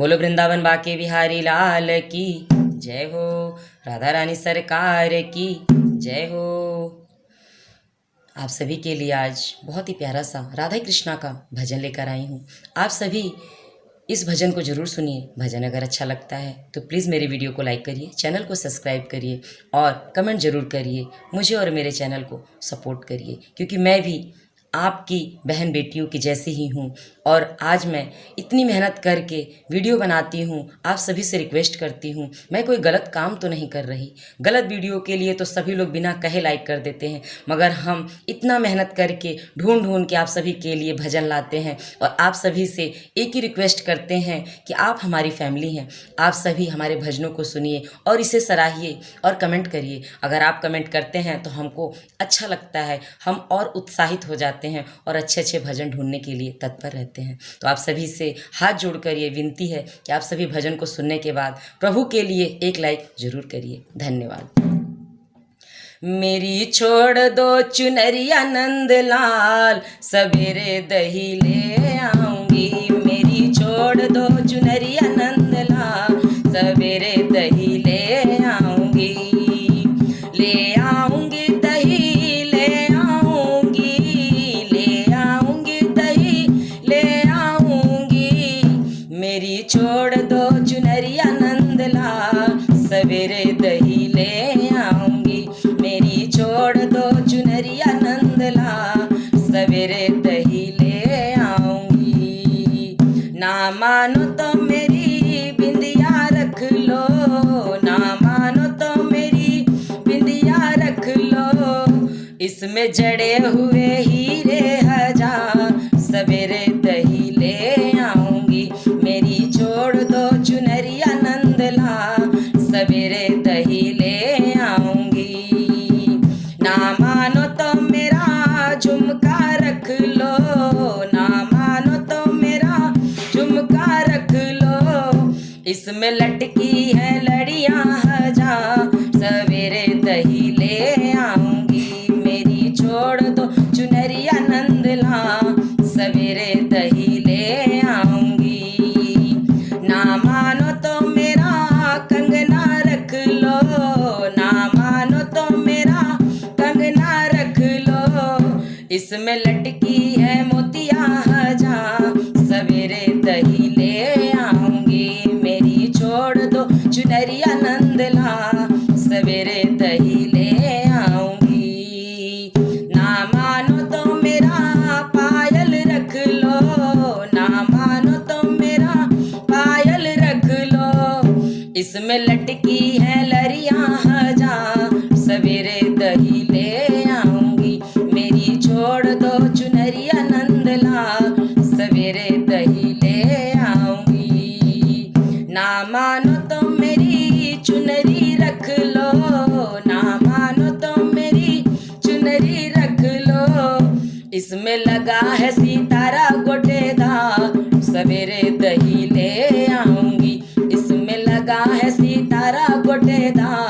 बोलो वृंदावन बाके बिहारी लाल की जय हो। राधा रानी सरकार की जय हो। आप सभी के लिए आज बहुत ही प्यारा सा राधा कृष्णा का भजन लेकर आई हूँ। आप सभी इस भजन को ज़रूर सुनिए। भजन अगर अच्छा लगता है तो प्लीज़ मेरे वीडियो को लाइक करिए, चैनल को सब्सक्राइब करिए और कमेंट ज़रूर करिए। मुझे और मेरे चैनल को सपोर्ट करिए, क्योंकि मैं भी आपकी बहन बेटियों की जैसी ही हूँ और आज मैं इतनी मेहनत करके वीडियो बनाती हूँ। आप सभी से रिक्वेस्ट करती हूँ, मैं कोई गलत काम तो नहीं कर रही। गलत वीडियो के लिए तो सभी लोग बिना कहे लाइक कर देते हैं, मगर हम इतना मेहनत करके ढूंढ ढूंढ के आप सभी के लिए भजन लाते हैं और आप सभी से एक ही रिक्वेस्ट करते हैं कि आप हमारी फैमिली हैं। आप सभी हमारे भजनों को सुनिए और इसे सराहिए और कमेंट करिए। अगर आप कमेंट करते हैं तो हमको अच्छा लगता है, हम और उत्साहित हो जाते हैं और अच्छे अच्छे भजन ढूंढने के लिए तत्पर रहते हैं। तो आप सभी से हाथ जोड़कर ये विनती है कि आप सभी भजन को सुनने के बाद प्रभु के लिए एक लाइक जरूर करिए। धन्यवाद। मेरी छोड़ दो चुनरिया नंदलाल, सवेरे दही ले आऊंगी। मेरी छोड़ दो चुनरिया नंदलाल, सवेरे दही ले आऊंगी। ले आऊंगी दही ले आऊंगी, ले आऊंगी दही ले आऊंगी। मेरी छोड़ दो चुनरिया नंदलाल, सवेरे दही ले आऊंगी। मेरी छोड़ दो चुनरिया नंदलाल, सवेरे दही ले आऊंगी। ना मानो तो मेरी बिंदिया रख लो, ना मानो तो मेरी बिंदिया रख लो। इसमें जड़े हुए हीरे हजार, सवेरे दही ले आऊंगी। मेरी छोड़ दो चुनरिया नंदलाल, सवेरे दही ले आऊंगी। ना मानो तो मेरा झुमका रख लो, ना मानो तो मेरा झुमका रख लो। इसमें लटकी है लड़ियां हजार, सवेरे दही ले आऊंगी। मेरी छोड़ दो चुनरिया नंदलाल, सवेरे दही ले आऊंगी। ना मानो तो मेरा कंगना रख लो, ना मानो तो मेरा कंगना रख लो। इसमें लटकी है मोतिया हजार, सवेरे दही ले आऊंगी। मेरी छोड़ दो चुनरिया नंदलाल, सवेरे दही ले आऊंगी। ना मानो तो मेरा पायल रख लो, ना मानो तो मेरा पायल रख लो। इसमें लटकी है लड़ियां हजार, सवेरे दही ले आऊंगी। मेरी छोड़ दो चुनरिया नंदलाल, सवेरे दही ले आऊंगी। ना मानो तो मेरी चुनरी रख लो, ना मानो तो मेरी चुनरी रख लो। इसमें लगा है सितारा गोटेदार, सवेरे दही ले आऊंगी। इसमें लगा है सितारा गोटेदार,